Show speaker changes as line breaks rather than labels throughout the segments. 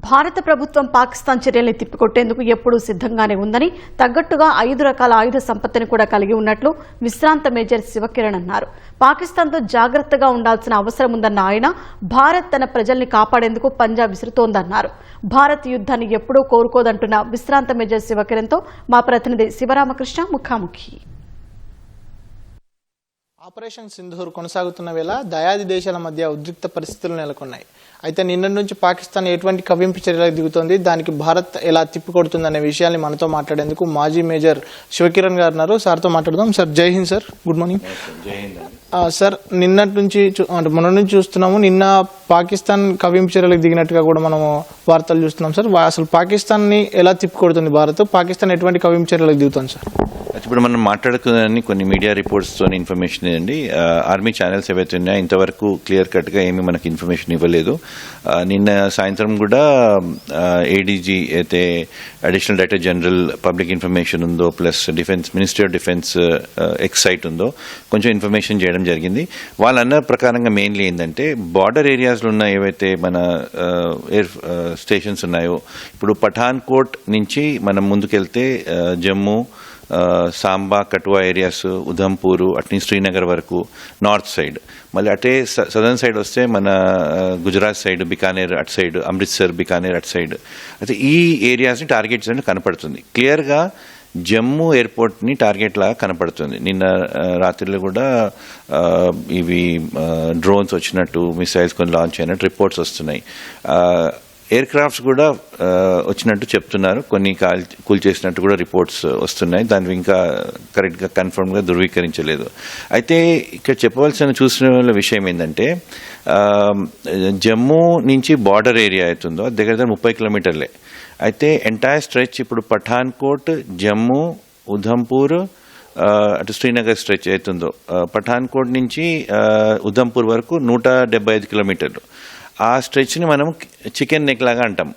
భారత ప్రభుత్వం పాకిస్తాన్ చర్యల్ని తిప్పికొట్టేందుకు ఎప్పుడూ సిద్ధంగానే ఉందని, తగ్గట్టుగా 5 రకాల ఆయుధ సంపత్తిని కూడా కలిగి ఉన్నట్లు విశ్రాంత మేజర్ శివకిరణ్ అన్నారు. పాకిస్తాన్తో జాగ్రత్తగా ఉండాల్సిన అవసరం ఉందన్న ఆయన, భారత్ తన ప్రజల్ని కాపాడేందుకు పంజా విసురుతోందన్నారు. భారత్ యుద్ధాన్ని ఎప్పుడూ కోరుకోదంటున్న విశ్రాంత మేజర్ శివకిరణ్తో మా ప్రతినిధి శివరామకృష్ణ ముఖాముఖి.
ఆపరేషన్ సింధూర్ కొనసాగుతున్న వేళ దయాది దేశాల మధ్య ఉద్రిక్త పరిస్థితులు నెలకొన్నాయి. అయితే నిన్న నుంచి పాకిస్తాన్ ఎటువంటి కవ్వింపు చర్యలకు దిగుతోంది, దానికి భారత్ ఎలా తిప్పికొడుతుందనే విషయాన్ని మనతో మాట్లాడేందుకు మాజీ మేజర్ శివకిరణ్ గారు ఉన్నారు. సార్తో మాట్లాడదాం. సార్, జై Hind sir. Good morning. Sir, నిన్నటి నుంచి అంటే మొన్న నుంచి చూస్తున్నాము, నిన్న పాకిస్తాన్ కవ్వింపు చర్యలకు దిగినట్టుగా కూడా మనము వార్తలు చూస్తున్నాం. సార్, అసలు పాకిస్తాన్ని ఎలా తిప్పికొడుతుంది భారత్? పాకిస్తాన్ ఎటువంటి కవ్వింపు చర్యలకు దిగుతుంది సార్?
ఇప్పుడు మనం మాట్లాడుకున్న కొన్ని మీడియా రిపోర్ట్స్తో ఇన్ఫర్మేషన్ ఏంటండి, ఆర్మీ ఛానల్స్ ఏవైతే ఉన్నాయో ఇంతవరకు క్లియర్ కట్గా ఏమీ మనకి ఇన్ఫర్మేషన్ ఇవ్వలేదు. నిన్న సాయంత్రం కూడా ఏడీజీ అయితే additional director general public information ఉందో, plus ministry of defence X site ఉందో కొంచెం ఇన్ఫర్మేషన్ చేయడం జరిగింది. వాళ్ళు అన్న ప్రకారంగా మెయిన్లీ ఏంటంటే, బార్డర్ ఏరియాస్లో ఉన్న ఏవైతే మన ఎయిర్ స్టేషన్స్ ఉన్నాయో, ఇప్పుడు పఠాన్కోట్ నుంచి మనం ముందుకెళ్తే జమ్మూ, సాంబా, కటువా ఏరియాస్, ఉధంపూరు, అట్నీ శ్రీనగర్ వరకు నార్త్ సైడ్, మళ్ళీ అటే సదర్న్ సైడ్ వస్తే మన గుజరాత్ సైడ్, బికానేర్ అటు సైడ్, అమృత్సర్, బికానేర్ అటు సైడ్. అయితే ఈ ఏరియాస్ని టార్గెట్ చేయడం కనపడుతుంది. క్లియర్గా జమ్మూ ఎయిర్పోర్ట్ని టార్గెట్ లాగా కనపడుతుంది. నిన్న రాత్రిలో కూడా ఇవి డ్రోన్స్ వచ్చినట్టు, మిసైల్స్ కొన్ని లాంచ్ అయినట్టు రిపోర్ట్స్ వస్తున్నాయి. ఎయిర్ క్రాఫ్ట్స్ కూడా వచ్చినట్టు చెప్తున్నారు, కొన్ని కూల్ చేసినట్టు కూడా రిపోర్ట్స్ వస్తున్నాయి. దాన్ని ఇంకా కరెక్ట్గా కన్ఫర్మ్గా ధృవీకరించలేదు. అయితే ఇక్కడ చెప్పవలసిన చూసిన విషయం ఏంటంటే, జమ్మూ నుంచి బార్డర్ ఏరియా అవుతుందో అది దగ్గర 30 కిలోమీటర్లే. అయితే ఎంటైర్ స్ట్రెచ్ ఇప్పుడు పఠాన్కోట్, జమ్మూ, ఉధంపూర్, అటు శ్రీనగర్ స్ట్రెచ్ అవుతుందో, పఠాన్కోట్ నుంచి ఉధంపూర్ వరకు 175 కిలోమీటర్లు. ఆ స్ట్రెచ్ని మనం చికెన్ నెక్ లాగా అంటాం.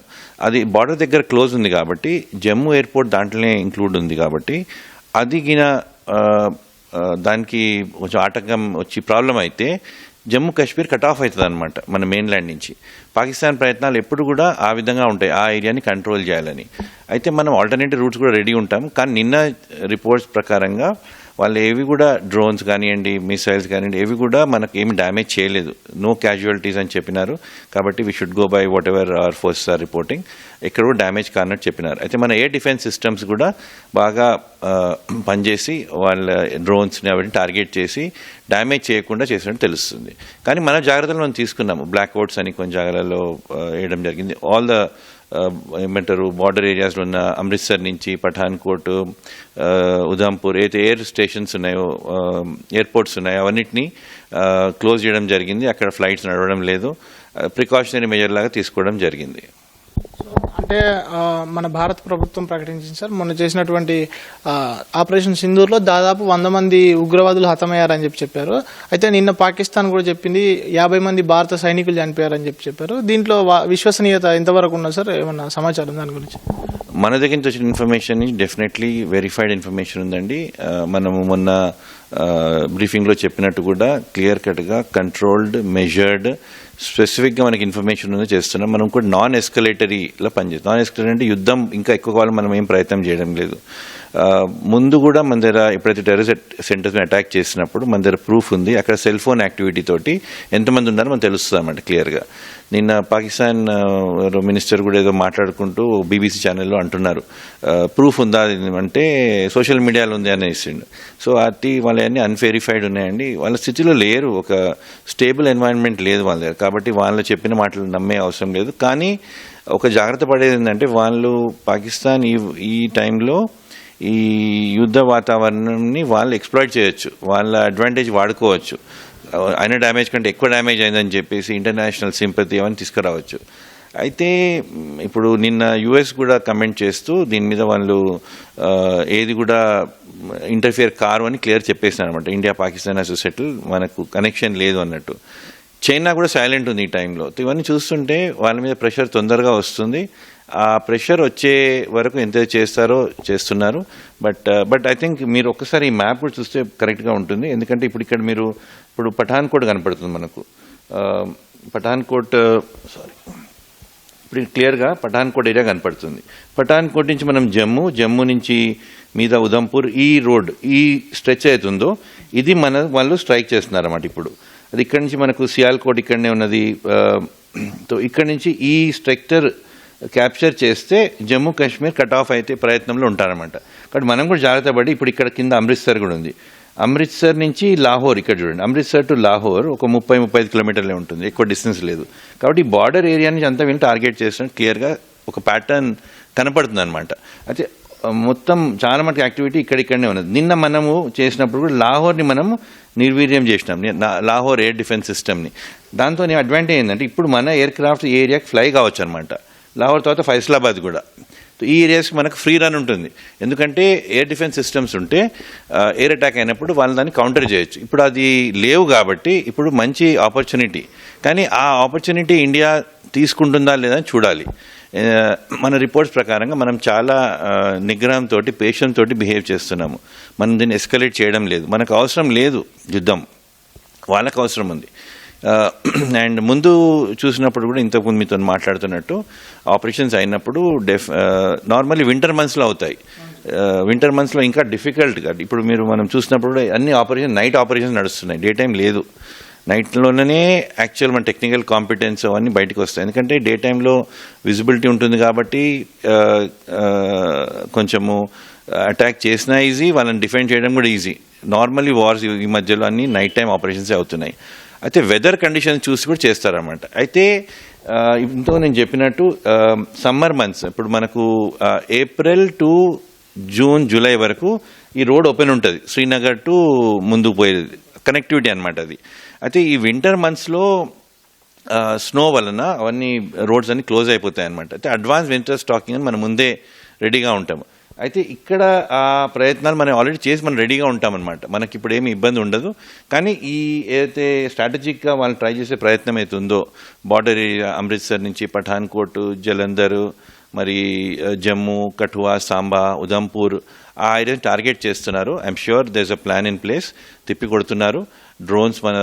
అది బార్డర్ దగ్గర క్లోజ్ ఉంది కాబట్టి, జమ్మూ ఎయిర్పోర్ట్ దాంట్లోనే ఇంక్లూడ్ ఉంది కాబట్టి, అది గిన దానికి కొంచెం ఆటంకం వచ్చి ప్రాబ్లం అయితే జమ్మూ కాశ్మీర్ కట్ ఆఫ్ అవుతుంది అనమాట మన మెయిన్ ల్యాండ్ నుంచి. పాకిస్తాన్ ప్రయత్నాలు ఎప్పుడు కూడా ఆ విధంగా ఉంటాయి, ఆ ఏరియాని కంట్రోల్ చేయాలని. అయితే మనం ఆల్టర్నేటివ్ రూట్స్ కూడా రెడీ ఉంటాం. కానీ నిన్న రిపోర్ట్స్ ప్రకారంగా వాళ్ళు ఏవి కూడా డ్రోన్స్ కానివ్వండి, మిసైల్స్ కానివ్వండి, ఏవి కూడా మనకు ఏమి డ్యామేజ్ చేయలేదు, నో క్యాజువాలిటీస్ అని చెప్పినారు. కాబట్టి we should go by whatever our forces are reporting. ఎక్కడ కూడా డ్యామేజ్ కానట్టు చెప్పినారు. అయితే మన ఎయిర్ డిఫెన్స్ సిస్టమ్స్ కూడా బాగా పనిచేసి వాళ్ళ డ్రోన్స్ని అవన్నీ టార్గెట్ చేసి డ్యామేజ్ చేయకుండా చేసినట్టు తెలుస్తుంది. కానీ మన జాగ్రత్తలు మనం తీసుకున్నాము. బ్లాక్ అవుట్స్ అని కొన్ని జాగ్రత్తల్లో వేయడం జరిగింది. ఆల్ ద ఏమంటారు బార్డర్ ఏరియాస్లో ఉన్న అమృత్సర్ నుంచి పఠాన్కోట్, ఉధంపూర్ అయితే ఎయిర్ స్టేషన్స్ ఉన్నాయో, ఎయిర్పోర్ట్స్ ఉన్నాయో అవన్నిటినీ క్లోజ్ చేయడం జరిగింది. అక్కడ ఫ్లైట్స్ నడవడం లేదు. ప్రికాషనరీ మెజర్ లాగా తీసుకోవడం జరిగింది.
అంటే మన భారత ప్రభుత్వం ప్రకటించింది సార్, మొన్న చేసినటువంటి ఆపరేషన్ సింధూర్లో దాదాపు 100 మంది ఉగ్రవాదులు హతమయ్యారని చెప్పారు. అయితే నిన్న పాకిస్తాన్ కూడా చెప్పింది 50 మంది భారత సైనికులు చనిపోయారని చెప్పారు. దీంట్లో విశ్వసనీయత ఎంతవరకు ఉన్నది సార్? ఏమన్నా సమాచారం దాని గురించి?
మన దగ్గర నుంచి వచ్చిన ఇన్ఫర్మేషన్ డెఫినెట్లీ వెరిఫైడ్ ఇన్ఫర్మేషన్ ఉందండి. మనము మొన్న బ్రీఫింగ్లో చెప్పినట్టు కూడా క్లియర్ కట్గా కంట్రోల్డ్, మెజర్డ్, స్పెసిఫిక్గా మనకి ఇన్ఫర్మేషన్ ఉంది చేస్తున్నాం. మనం కూడా నాన్ ఎస్కలేటరీలో పనిచేస్తాం. నాన్ ఎస్కలేటరీ అంటే యుద్ధం ఇంకా ఎక్కువ కాలం మనం ఏం ప్రయత్నం చేయడం లేదు. ముందు కూడా మన దగ్గర ఎప్పుడైతే టెర్రరిస్ట్ సెంటర్స్ని అటాక్ చేసినప్పుడు మన దగ్గర ప్రూఫ్ ఉంది. అక్కడ సెల్ ఫోన్ యాక్టివిటీ తోటి ఎంతమంది ఉన్నారో మనం తెలుస్తుంది అన్నమాట క్లియర్గా. నిన్న పాకిస్తాన్ మినిస్టర్ కూడా ఏదో మాట్లాడుకుంటూ బీబీసీ ఛానల్లో అంటున్నారు, ప్రూఫ్ ఉందా అంటే సోషల్ మీడియాలో ఉంది అనేసిండు. సో అది వాళ్ళన్నీ అన్వెరిఫైడ్ ఉన్నాయండి. వాళ్ళ స్థితిలో లేరు, ఒక స్టేబుల్ ఎన్వైరన్మెంట్ లేదు వాళ్ళ దగ్గర. కాబట్టి వాళ్ళు చెప్పిన మాటలు నమ్మే అవసరం లేదు. కానీ ఒక జాగ్రత్త పడేది ఏంటంటే, వాళ్ళు పాకిస్తాన్ ఈ టైంలో ఈ యుద్ధ వాతావరణాన్ని వాళ్ళు ఎక్స్ప్లాయిట్ చేయొచ్చు, వాళ్ళ అడ్వాంటేజ్ వాడుకోవచ్చు. అయిన డ్యామేజ్ కంటే ఎక్కువ డ్యామేజ్ అయిందని చెప్పేసి ఇంటర్నేషనల్ సింపతి అవన్నీ తీసుకురావచ్చు. అయితే ఇప్పుడు నిన్న యుఎస్ కూడా కమెంట్ చేస్తూ దీని మీద వాళ్ళు ఏది కూడా ఇంటర్ఫియర్ కారు అని క్లియర్ చెప్పేసారు అనమాట. India Pakistan has to settle, మనకు కనెక్షన్ లేదు అన్నట్టు. చైనా కూడా సైలెంట్ ఉంది ఈ టైంలో. ఇవన్నీ చూస్తుంటే వాళ్ళ మీద ప్రెషర్ తొందరగా వస్తుంది. ఆ ప్రెషర్ వచ్చే వరకు ఎంత చేస్తారో చేస్తున్నారు. బట్ ఐ థింక్ మీరు ఒక్కసారి ఈ మ్యాప్ కూడా చూస్తే కరెక్ట్గా ఉంటుంది. ఎందుకంటే ఇప్పుడు పఠాన్కోట్ కనపడుతుంది మనకు. ఇప్పుడు క్లియర్గా పఠాన్కోట్ ఏరియా కనపడుతుంది. పఠాన్కోట్ నుంచి మనం జమ్మూ నుంచి మీద ఉదంపూర్ ఈ రోడ్ ఈ స్ట్రెచ్ అవుతుందో ఇది వాళ్ళు స్ట్రైక్ చేస్తున్నారు అన్నమాట. ఇప్పుడు అది ఇక్కడ నుంచి మనకు సియాల్కోట్ ఇక్కడనే ఉన్నది. ఇక్కడ నుంచి ఈ స్ట్రక్చర్ క్యాప్చర్ చేస్తే జమ్మూ కాశ్మీర్ కట్ ఆఫ్ అయితే ప్రయత్నంలో ఉంటారన్నమాట. కాబట్టి మనం కూడా జాగ్రత్త పడి ఇప్పుడు ఇక్కడ కింద అమృత్సర్ కూడా ఉంది. అమృత్సర్ నుంచి లాహోర్ ఇక్కడ చూడండి, అమృత్సర్ టు లాహోర్ ఒక 30-35 కిలోమీటర్లే ఉంటుంది, ఎక్కువ డిస్టెన్స్ లేదు. కాబట్టి బార్డర్ ఏరియా నుంచి అంతా వీళ్ళు టార్గెట్ చేస్తున్నట్టు క్లియర్గా ఒక ప్యాటర్న్ కనపడుతుంది అనమాట. అయితే మొత్తం చాలా మటుకు యాక్టివిటీ ఇక్కడిక్కడనే ఉన్నది. నిన్న మనము చేసినప్పుడు కూడా లాహోర్ని మనము నిర్వీర్యం చేసినాం, లాహోర్ ఎయిర్ డిఫెన్స్ సిస్టమ్ని. దాంతో అడ్వాంటేజ్ ఏంటంటే ఇప్పుడు మన ఎయిర్ క్రాఫ్ట్ ఈ ఏరియాకి ఫ్లై కావచ్చు అనమాట. లాహోర్ తర్వాత ఫైసలాబాద్ కూడా ఈ ఏరియాస్కి మనకు ఫ్రీ రన్ ఉంటుంది. ఎందుకంటే ఎయిర్ డిఫెన్స్ సిస్టమ్స్ ఉంటే ఎయిర్ అటాక్ అయినప్పుడు వాళ్ళని దాన్ని కౌంటర్ చేయొచ్చు. ఇప్పుడు అది లేవు కాబట్టి ఇప్పుడు మంచి ఆపర్చునిటీ. కానీ ఆ ఆపర్చునిటీ ఇండియా తీసుకుంటుందా లేదా అని చూడాలి. మన రిపోర్ట్స్ ప్రకారంగా మనం చాలా నిగ్రహంతో పేషెన్స్ తోటి బిహేవ్ చేస్తున్నాము. మనం దీన్ని ఎస్కలేట్ చేయడం లేదు. మనకు అవసరం లేదు యుద్ధం, వాళ్ళకు అవసరం ఉంది. అండ్ ముందు చూసినప్పుడు కూడా ఇంతకుముందు మీతో మాట్లాడుతున్నట్టు ఆపరేషన్స్ అయినప్పుడు నార్మల్లీ వింటర్ మంత్స్లో అవుతాయి. వింటర్ మంత్స్లో ఇంకా డిఫికల్ట్గా ఇప్పుడు మనం చూసినప్పుడు కూడా అన్ని నైట్ ఆపరేషన్స్ నడుస్తున్నాయి, డే టైం లేదు. నైట్లోనే యాక్చువల్ మన టెక్నికల్ కాంపిటెన్స్ అవన్నీ బయటకు వస్తాయి. ఎందుకంటే డే టైంలో విజిబిలిటీ ఉంటుంది కాబట్టి కొంచెము అటాక్ చేసినా ఈజీ, వాళ్ళని డిఫెండ్ చేయడం కూడా ఈజీ. నార్మల్లీ వార్స్ ఈ మధ్యలో అన్ని నైట్ టైం ఆపరేషన్సే అవుతున్నాయి. అయితే వెదర్ కండిషన్స్ చూసి కూడా చేస్తారన్నమాట. అయితే ఇంతో నేను చెప్పినట్టు సమ్మర్ మంత్స్ ఇప్పుడు మనకు ఏప్రిల్ టు జూన్ జూలై వరకు ఈ రోడ్ ఓపెన్ ఉంటుంది, శ్రీనగర్ టు ముందుకు పోయేది కనెక్టివిటీ అనమాట అది. అయితే ఈ వింటర్ మంత్స్లో స్నో వలన అవన్నీ రోడ్స్ అన్ని క్లోజ్ అయిపోతాయి అనమాట. అయితే అడ్వాన్స్ వింటర్ స్టాకింగ్ అని మనం ముందే రెడీగా ఉంటాము. అయితే ఇక్కడ ఆ ప్రయత్నాలు మనం ఆల్రెడీ చేసి మనం రెడీగా ఉంటామన్నమాట. మనకి ఇప్పుడు ఏమి ఇబ్బంది ఉండదు. కానీ ఈ ఏదైతే స్ట్రాటజిక్గా వాళ్ళు ట్రై చేసే ప్రయత్నం అయితే ఉందో బార్డర్ ఏరియా అమృత్సర్ నుంచి పఠాన్కోట్, జలంధర్, మరి జమ్మూ, కఠువా, సాంబా, ఉదంపూర్ ఆ ఏరియాని టార్గెట్ చేస్తున్నారు. I'm sure there is a plan in place. తిప్పి కొడుతున్నారు డ్రోన్స్ మన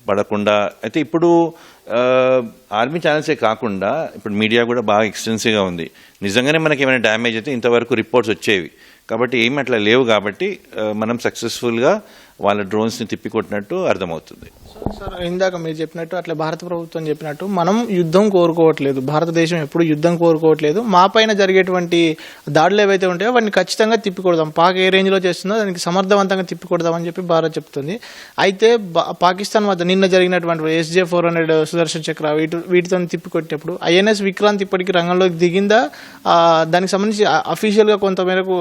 పడకుండా. అయితే ఇప్పుడు ఆర్మీ ఛానల్సే కాకుండా ఇప్పుడు మీడియా కూడా బాగా ఎక్స్టెన్సివ్గా ఉంది. నిజంగానే మనకి ఏమైనా డ్యామేజ్ అయితే ఇంతవరకు రిపోర్ట్స్ వచ్చేవి. కాబట్టి ఏమి అట్లా లేవు కాబట్టి మనం సక్సెస్ఫుల్గా వాళ్ళ డ్రోన్స్ని తిప్పికొట్టినట్టు అర్థమవుతుంది.
సార్ ఇందాక మీరు చెప్పినట్టు అట్లా భారత ప్రభుత్వం చెప్పినట్టు మనం యుద్ధం కోరుకోవట్లేదు, భారతదేశం ఎప్పుడు యుద్ధం కోరుకోవట్లేదు. మా పైన జరిగేటువంటి దాడులు ఏవైతే ఉంటాయో వాటిని ఖచ్చితంగా తిప్పికొడదాం, పాక్ ఏ రేంజ్లో చేస్తుందో దానికి సమర్థవంతంగా తిప్పికొడదామని చెప్పి భారత్ చెప్తుంది. అయితే పాకిస్తాన్ వద్ద నిన్న జరిగినటువంటి SJ-400 సుదర్శన్ చక్ర వీటితో తిప్పికొట్టేప్పుడు INS విక్రాంత్ ఇప్పటికీ రంగంలోకి దిగిందా? దానికి సంబంధించి అఫీషియల్గా కొంతమేరకు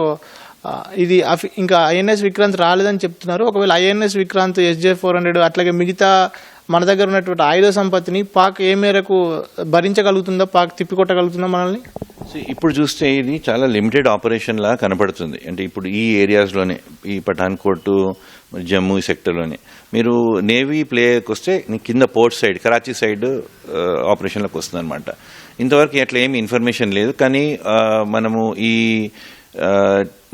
ఇది ఇంకా INS విక్రాంత్ రాలేదని చెప్తున్నారు. ఒకవేళ INS విక్రాంత్ SJ-400 అట్లాగే మిగతా మన దగ్గర ఉన్నటువంటి ఆయుధ సంపత్తిని పాక్ ఏ మేరకు భరించగలుగుతుందో, పాక్ తిప్పికొట్టగలుగుతుందో మనల్ని?
ఇప్పుడు చూస్తే ఇది చాలా లిమిటెడ్ ఆపరేషన్ లా కనపడుతుంది. అంటే ఇప్పుడు ఈ ఏరియాస్లోనే ఈ పఠాన్కోట్, జమ్మూ సెక్టర్లోనే మీరు నేవీ ప్లేయర్కి వస్తే కింద పోర్ట్ సైడ్ కరాచీ సైడ్ ఆపరేషన్లోకి వస్తుంది అనమాట. ఇంతవరకు అట్లా ఏమి ఇన్ఫర్మేషన్ లేదు. కానీ మనము ఈ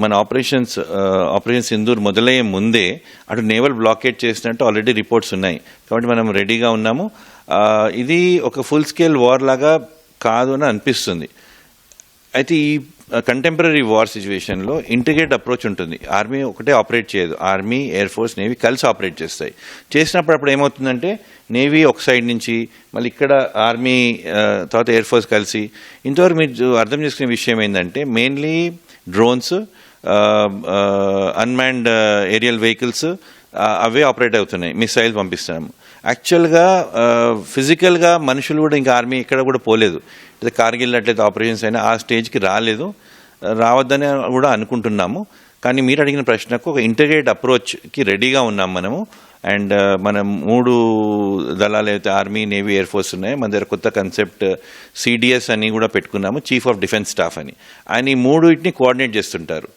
మన ఆపరేషన్ సింధూర్ మొదలయ్యే ముందే అటు నేవల్ బ్లాకేట్ చేసినట్టు ఆల్రెడీ రిపోర్ట్స్ ఉన్నాయి. కాబట్టి మనం రెడీగా ఉన్నాము. ఇది ఒక ఫుల్ స్కేల్ వార్ లాగా కాదు అని అనిపిస్తుంది. అయితే ఈ కంటెంపరీ వార్ సిచ్యువేషన్లో ఇంటిగ్రేట్ అప్రోచ్ ఉంటుంది. ఆర్మీ ఒకటే ఆపరేట్ చేయదు, ఆర్మీ, ఎయిర్ ఫోర్స్, నేవీ కలిసి ఆపరేట్ చేస్తాయి. చేసినప్పుడు అప్పుడు ఏమవుతుందంటే నేవీ ఒక సైడ్ నుంచి మళ్ళీ ఇక్కడ ఆర్మీ తర్వాత ఎయిర్ ఫోర్స్ కలిసి. ఇంతవరకు మీరు అర్థం చేసుకునే విషయం ఏంటంటే mainly drones, unmanned aerial vehicles అవే ఆపరేట్ అవుతున్నాయి, మిసైల్ పంపిస్తున్నాము. యాక్చువల్గా ఫిజికల్గా మనుషులు కూడా ఇంకా ఆర్మీ ఇక్కడ కూడా పోలేదు. కార్గిల్ అట్లయితే ఆపరేషన్స్ అయినా ఆ స్టేజ్కి రాలేదు, రావద్దని కూడా అనుకుంటున్నాము. కానీ మీరు అడిగిన ప్రశ్నకు ఒక ఇంటిగ్రేట్ అప్రోచ్కి రెడీగా ఉన్నాం మనము. అండ్ మనం 3 దళాలు అయితే ఆర్మీ, నేవీ, ఎయిర్ ఫోర్స్ ఉన్నాయి. మన దగ్గర కొత్త కన్సెప్ట్ CDS అని కూడా పెట్టుకున్నాము, చీఫ్ ఆఫ్ డిఫెన్స్ స్టాఫ్ అని. ఆయన ఈ 3 కోఆర్డినేట్ చేస్తుంటారు.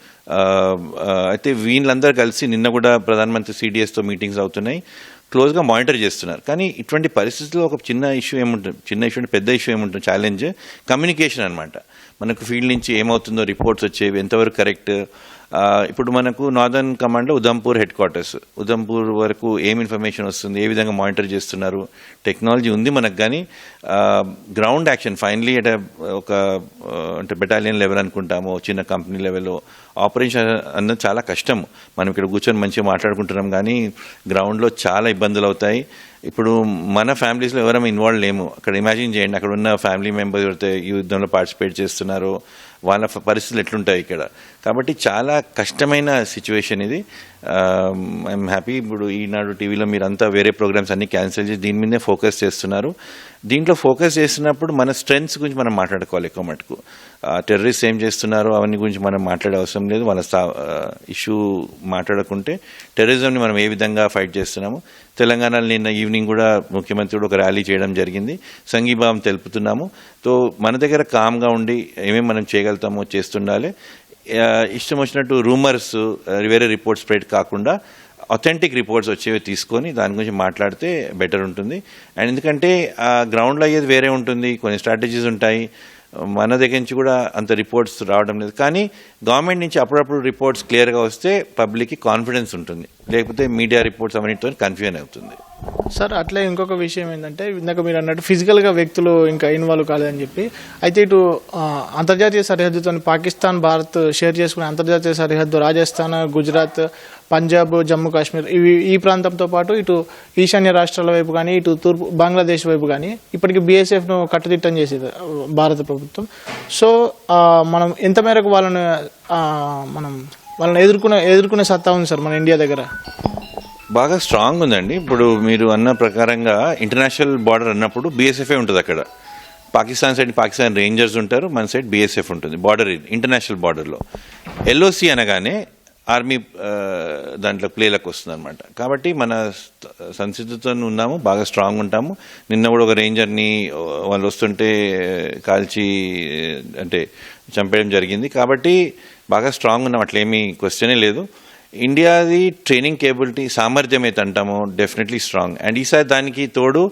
అయితే వీళ్ళందరూ కలిసి నిన్న కూడా ప్రధానమంత్రి CDSతో మీటింగ్స్ అవుతున్నాయి, క్లోజ్గా మానిటర్ చేస్తున్నారు. కానీ ఇటువంటి పరిస్థితుల్లో ఒక చిన్న ఇష్యూ ఏముంటుంది, పెద్ద ఇష్యూ ఏముంటుంది, ఛాలెంజ్ కమ్యూనికేషన్ అనమాట. మనకు ఫీల్డ్ నుంచి ఏమవుతుందో రిపోర్ట్స్ వచ్చేవి ఎంతవరకు కరెక్ట్, ఇప్పుడు మనకు నార్దర్న్ కమాండ్లో ఉదంపూర్ హెడ్ క్వార్టర్స్, ఉదంపూర్ వరకు ఏం ఇన్ఫర్మేషన్ వస్తుంది, ఏ విధంగా మానిటర్ చేస్తున్నారు, టెక్నాలజీ ఉంది మనకు. కానీ గ్రౌండ్ యాక్షన్ ఫైనలీ ఒక అంటే బెటాలియన్ లెవెల్ అనుకుంటాము, చిన్న కంపెనీ లెవెల్లో ఆపరేషన్ అన్నది చాలా కష్టం. మనం ఇక్కడ కూర్చొని మంచిగా మాట్లాడుకుంటున్నాం కానీ గ్రౌండ్లో చాలా ఇబ్బందులు అవుతాయి. ఇప్పుడు మన ఫ్యామిలీస్లో ఎవరైనా ఇన్వాల్వ్ లేము. అక్కడ ఇమాజిన్ చేయండి, అక్కడ ఉన్న ఫ్యామిలీ మెంబర్స్ ఎవరైతే ఈ యుద్ధంలో పార్టిసిపేట్ చేస్తున్నారో వాళ్ళ పరిస్థితులు ఎట్లుంటాయి ఇక్కడ. కాబట్టి చాలా కష్టమైన సిచ్యువేషన్ ఇది. ఐఎమ్ హ్యాపీ ఇప్పుడు ఈనాడు టీవీలో మీరంతా వేరే ప్రోగ్రామ్స్ అన్ని క్యాన్సిల్ చేసి దీని మీదే ఫోకస్ చేస్తున్నారు. దీంట్లో ఫోకస్ చేస్తున్నప్పుడు మన స్ట్రెంగ్స్ గురించి మనం మాట్లాడుకోవాలి. ఎక్కువ మటుకు టెర్రరిస్ట్ ఏం చేస్తున్నారో అవన్నీ గురించి మనం మాట్లాడే అవసరం లేదు. వాళ్ళ ఇష్యూ మాట్లాడకుంటే టెర్రరిజంని మనం ఏ విధంగా ఫైట్ చేస్తున్నాము. తెలంగాణలో నిన్న ఈవినింగ్ కూడా ముఖ్యమంత్రి ఒక ర్యాలీ చేయడం జరిగింది. సంఘీభావం తెలుపుతున్నాము. సో మన దగ్గర కామ్గా ఉండి ఏమేమి మనం చేయగలుగుతామో చేస్తుండాలి. ఇష్టం వచ్చినట్టు రూమర్స్ వేరే రిపోర్ట్స్ స్ప్రెడ్ కాకుండా అథెంటిక్ రిపోర్ట్స్ వచ్చేవి తీసుకొని దాని గురించి మాట్లాడితే బెటర్ ఉంటుంది. అండ్ ఎందుకంటే గ్రౌండ్లో అయ్యేది వేరే ఉంటుంది, కొన్ని స్ట్రాటజీస్ ఉంటాయి. మన దగ్గర నుంచి కూడా అంత రిపోర్ట్స్ రావడం లేదు. కానీ గవర్నమెంట్ నుంచి అప్పుడప్పుడు రిపోర్ట్స్ క్లియర్గా వస్తే పబ్లిక్కి కాన్ఫిడెన్స్ ఉంటుంది. లేకపోతే మీడియా రిపోర్ట్స్ అవన్నిటితో కన్ఫ్యూజన్ అవుతుంది.
సార్ అట్లే ఇంకొక విషయం ఏంటంటే ఇందాక మీరు అన్నట్టు ఫిజికల్గా వ్యక్తులు ఇంకా ఇన్వాల్వ్ కాలేదని చెప్పి, అయితే ఇటు అంతర్జాతీయ సరిహద్దుతో పాకిస్తాన్ భారత్ షేర్ చేసుకునే అంతర్జాతీయ సరిహద్దు రాజస్థాన్, గుజరాత్, పంజాబ్, జమ్మూ కాశ్మీర్ ఈ ప్రాంతంతో పాటు ఇటు ఈశాన్య రాష్ట్రాల వైపు కానీ ఇటు తూర్పు బంగ్లాదేశ్ వైపు కానీ ఇప్పటికీ బీఎస్ఎఫ్ను కట్టుదిట్టం చేసేది భారత ప్రభుత్వం. సో మనం ఎంత మేరకు వాళ్ళని ఎదుర్కొనే సత్తా ఉంది సార్ మన ఇండియా దగ్గర?
బాగా స్ట్రాంగ్ ఉందండి. ఇప్పుడు మీరు అన్న ప్రకారంగా ఇంటర్నేషనల్ బార్డర్ అన్నప్పుడు బీఎస్ఎఫ్ఏ ఉంటుంది అక్కడ. పాకిస్తాన్ సైడ్ పాకిస్తాన్ రేంజర్స్ ఉంటారు, మన సైడ్ బీఎస్ఎఫ్ ఉంటుంది. బార్డర్ ఇంటర్నేషనల్ బార్డర్లో ఎల్ఓసి అనగానే ఆర్మీ దాంట్లో ప్లేలకు వస్తుంది అనమాట. కాబట్టి మన సంసిద్ధతో ఉన్నాము, బాగా స్ట్రాంగ్ ఉంటాము. నిన్న కూడా ఒక రేంజర్ని వాళ్ళు వస్తుంటే కాల్చి అంటే చంపేయడం జరిగింది. కాబట్టి బాగా స్ట్రాంగ్ ఉన్నాం, అట్లేమీ క్వశ్చనే లేదు. ఇండియాది ట్రైనింగ్ కేబిలిటీ సామర్థ్యం అయితే అంటామో డెఫినెట్లీ స్ట్రాంగ్. అండ్ ఈసారి దానికి తోడు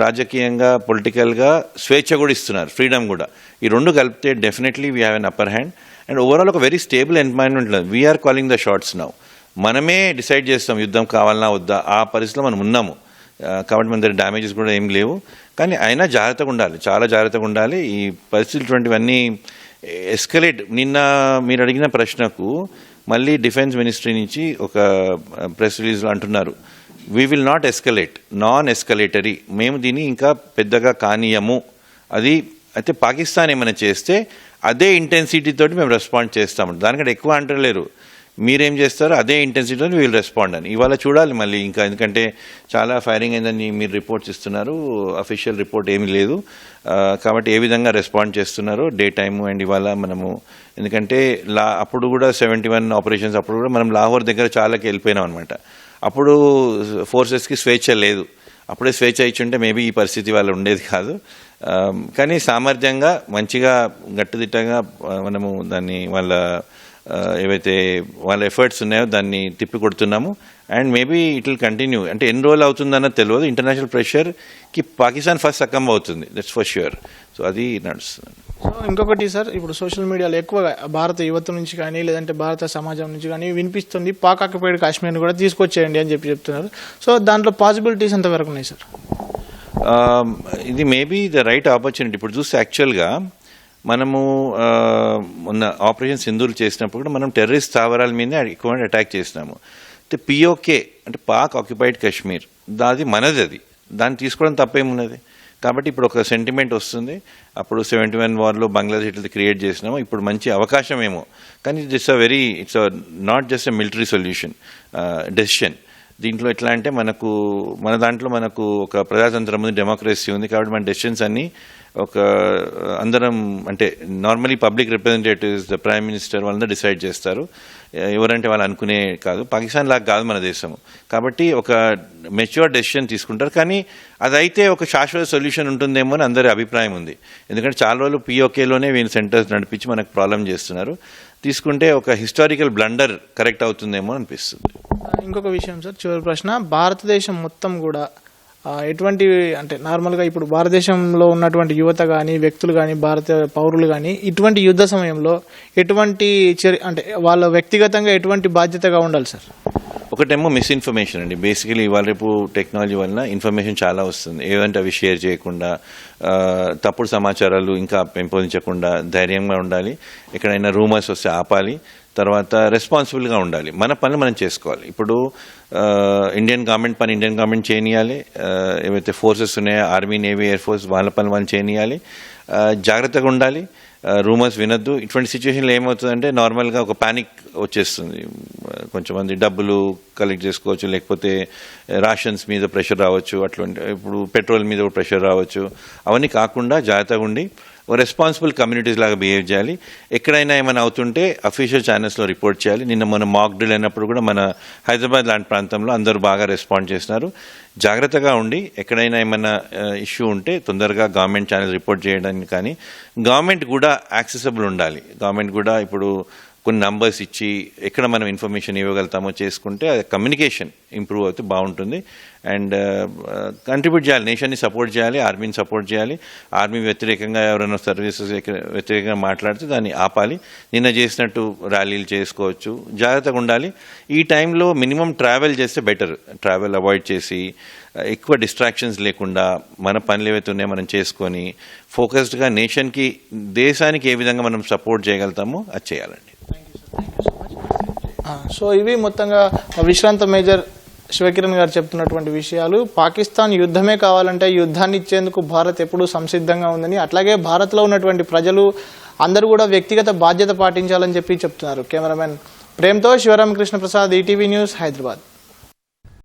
రాజకీయంగా పొలిటికల్గా స్వేచ్ఛ కూడా ఇస్తున్నారు, ఫ్రీడమ్ కూడా. ఈ రెండు కలిపితే definitely we have an upper hand. And overall ఒక very stable environment. We're calling the shots now. మనమే డిసైడ్ చేస్తాం యుద్ధం కావాలన్నా వద్దా, ఆ పరిస్థితిలో మనం ఉన్నాము. కాబట్టి మన దగ్గర డ్యామేజెస్ కూడా ఏం లేవు. కానీ అయినా జాగ్రత్తగా ఉండాలి, చాలా జాగ్రత్తగా ఉండాలి. ఈ పరిస్థితులు ఇటువంటివన్నీ ఎస్కలేట్. నిన్న మీరు అడిగిన ప్రశ్నకు మళ్ళీ డిఫెన్స్ మినిస్ట్రీ నుంచి ఒక ప్రెస్ రిలీజ్లో అంటున్నారు, we will not escalate, non escalatory. మేము దీన్ని ఇంకా పెద్దగా కానీయము. అది అయితే పాకిస్తాన్ ఏమైనా చేస్తే అదే ఇంటెన్సిటీతో మేము రెస్పాండ్ చేస్తాము. దానికంటే ఎక్కువ అంటలేరు. మీరేం చేస్తారో అదే ఇంటెన్సిటీతో వీల్ రెస్పాండ్ అని. ఇవాళ చూడాలి మళ్ళీ ఇంకా, ఎందుకంటే చాలా ఫైరింగ్ అయిందని మీరు రిపోర్ట్స్ ఇస్తున్నారు, అఫీషియల్ రిపోర్ట్ ఏమీ లేదు. కాబట్టి ఏ విధంగా రెస్పాండ్ చేస్తున్నారో డే టైము. అండ్ ఇవాళ మనము ఎందుకంటే అప్పుడు కూడా 71 ఆపరేషన్స్ అప్పుడు కూడా మనం లాహోర్ దగ్గర చాలాకి వెళ్ళిపోయినాం అనమాట. అప్పుడు ఫోర్సెస్కి స్వేచ్ఛ లేదు. అప్పుడే స్వేచ్ఛ ఇచ్చుంటే మేబీ ఈ పరిస్థితి వాళ్ళు ఉండేది కాదు. కానీ సామర్థ్యంగా మంచిగా గట్టుదిట్టంగా మనము దాన్ని ఏవైతే వాళ్ళ ఎఫర్ట్స్ ఉన్నాయో దాన్ని తిప్పి కొడుతున్నాము. And maybe it will continue. అంటే ఎన్ని రోజులు అవుతుందన్నది తెలియదు. ఇంటర్నేషనల్ ప్రెషర్కి పాకిస్తాన్ ఫస్ట్ సక్కం అవుతుంది, దట్స్ ఫర్ ష్యూర్. సో అది నడుస్తుంది.
సో ఇంకొకటి సార్, ఇప్పుడు సోషల్ మీడియాలో ఎక్కువగా భారత యువత నుంచి కానీ లేదంటే భారత సమాజం నుంచి కానీ వినిపిస్తుంది పాక్ ఆక్యుపైడ్ కాశ్మీర్ని కూడా తీసుకొచ్చేయండి అని చెప్తున్నారు. సో దాంట్లో పాసిబిలిటీస్ ఎంతవరకు ఉన్నాయి సార్?
ఇది మేబీ ద రైట్ ఆపర్చునిటీ. ఇప్పుడు చూస్తే యాక్చువల్గా మనము మొన్న ఆపరేషన్ సింధూర్ చేసినప్పుడు కూడా మనం టెర్రరిస్ట్ స్థావరాల మీదే ఎక్కువ అటాక్ చేసినాము. పిఓకే అంటే పాక్ ఆక్యుపైడ్ కాశ్మీర్, అది మనది. అది దాన్ని తీసుకోవడం తప్పేమున్నది. కాబట్టి ఇప్పుడు ఒక సెంటిమెంట్ వస్తుంది. అప్పుడు 71 వార్లో బంగ్లాదేశ్ ఇట్లా క్రియేట్ చేసినాము. ఇప్పుడు మంచి అవకాశం ఏమో, కానీ it's not just a military solution decision. దీంట్లో ఎట్లా అంటే మన దాంట్లో మనకు ఒక ప్రజాతంత్రం ఉంది, డెమోక్రసీ ఉంది. కాబట్టి మన డెసిషన్స్ అన్నీ అందరం అంటే normally public representatives, the prime minister వాళ్ళందరూ డిసైడ్ చేస్తారు. ఎవరంటే వాళ్ళు అనుకునే కాదు. పాకిస్తాన్ లాగా కాదు మన దేశము. కాబట్టి ఒక మెచ్యూర్ డెసిషన్ తీసుకుంటారు. కానీ అదైతే ఒక శాశ్వత సొల్యూషన్ ఉంటుందేమో అని అందరి అభిప్రాయం ఉంది. ఎందుకంటే చాలా రోజులు పిఓకేలోనే వీళ్ళు సెంటర్స్ నడిపించి మనకు ప్రాబ్లం చేస్తున్నారు. తీసుకుంటే ఒక హిస్టారికల్ బ్లండర్ కరెక్ట్ అవుతుందేమో అనిపిస్తుంది.
ఇంకొక విషయం సార్, చివరి ప్రశ్న. భారతదేశం మొత్తం కూడా ఎటువంటి అంటే నార్మల్గా ఇప్పుడు భారతదేశంలో ఉన్నటువంటి యువత కానీ వ్యక్తులు కానీ భారత పౌరులు కానీ ఇటువంటి యుద్ధ సమయంలో ఎటువంటి అంటే వాళ్ళ వ్యక్తిగతంగా ఎటువంటి బాధ్యతగా ఉండాలి సార్?
ఒకటేమో మిస్ఇన్ఫర్మేషన్ అండి. బేసికలీ ఇవాళ రేపు టెక్నాలజీ వలన ఇన్ఫర్మేషన్ చాలా వస్తుంది. ఏదంటే అవి షేర్ చేయకుండా, తప్పుడు సమాచారాలు ఇంకా పెంపొందించకుండా ధైర్యంగా ఉండాలి. ఎక్కడైనా రూమర్స్ వస్తే ఆపాలి. తర్వాత రెస్పాన్సిబుల్గా ఉండాలి. మన పనులు మనం చేసుకోవాలి. ఇప్పుడు ఇండియన్ గవర్నమెంట్ పని ఇండియన్ గవర్నమెంట్ చేయనియాలి. ఏవైతే ఫోర్సెస్ ఉన్నాయో ఆర్మీ, నేవీ, ఎయిర్ ఫోర్స్ వాళ్ళ పని వాళ్ళు చేయనియాలి. జాగ్రత్తగా ఉండాలి. రూమర్స్ వినొద్దు. ఇటువంటి సిచ్యువేషన్లో ఏమవుతుందంటే నార్మల్గా ఒక ప్యానిక్ వచ్చేస్తుంది. కొంచెం మంది డబ్బులు కలెక్ట్ చేసుకోవచ్చు, లేకపోతే రాషన్స్ మీద ప్రెషర్ రావచ్చు, అటువంటి ఇప్పుడు పెట్రోల్ మీద కూడా ప్రెషర్ రావచ్చు. అవన్నీ కాకుండా జాగ్రత్తగా ఉండి రెస్పాన్సిబుల్ కమ్యూనిటీస్ లాగా బిహేవ్ చేయాలి. ఎక్కడైనా ఏమైనా అవుతుంటే అఫీషియల్ ఛానల్స్లో రిపోర్ట్ చేయాలి. నిన్న మన మాక్ డ్రిల్ అయినప్పుడు కూడా మన హైదరాబాద్ లాంటి ప్రాంతంలో అందరూ బాగా రెస్పాండ్ చేస్తున్నారు. జాగ్రత్తగా ఉండి ఎక్కడైనా ఏమైనా ఇష్యూ ఉంటే తొందరగా గవర్నమెంట్ ఛానల్ రిపోర్ట్ చేయడానికి, కానీ గవర్నమెంట్ కూడా యాక్సెసిబుల్ ఉండాలి. గవర్నమెంట్ కూడా ఇప్పుడు కొన్ని నంబర్స్ ఇచ్చి ఎక్కడ మనం ఇన్ఫర్మేషన్ ఇవ్వగలుగుతామో చేసుకుంటే అది కమ్యూనికేషన్ ఇంప్రూవ్ అవుతే బాగుంటుంది. అండ్ కంట్రిబ్యూట్ చేయాలి, నేషన్ని సపోర్ట్ చేయాలి, ఆర్మీని సపోర్ట్ చేయాలి. ఆర్మీ వ్యతిరేకంగా ఎవరైనా సర్వీసెస్ వ్యతిరేకంగా మాట్లాడితే దాన్ని ఆపాలి. నిన్న చేసినట్టు ర్యాలీలు చేసుకోవచ్చు. జాగ్రత్తగా ఉండాలి. ఈ టైంలో మినిమం ట్రావెల్ చేస్తే బెటర్. ట్రావెల్ అవాయిడ్ చేసి ఎక్కువ డిస్ట్రాక్షన్స్ లేకుండా మన పనులు ఏవైతే ఉన్నాయో మనం చేసుకొని ఫోకస్డ్గా నేషన్కి, దేశానికి ఏ విధంగా మనం సపోర్ట్ చేయగలుగుతామో అది చేయాలండి.
సో ఇవి మొత్తంగా విశ్రాంత మేజర్ శివకిరణ్ గారు చెప్తున్నటువంటి విషయాలు. పాకిస్తాన్ యుద్ధమే కావాలంటే యుద్ధాన్ని ఇచ్చేందుకు భారత్ ఎప్పుడూ సంసిద్ధంగా ఉందని, అట్లాగే భారత్లో ఉన్నటువంటి ప్రజలు అందరూ కూడా వ్యక్తిగత బాధ్యత పాటించాలని చెప్పి చెప్తున్నారు. కెమెరామెన్ ప్రేమ్తో శివరామకృష్ణ ప్రసాద్, ఈటీవీ న్యూస్, హైదరాబాద్.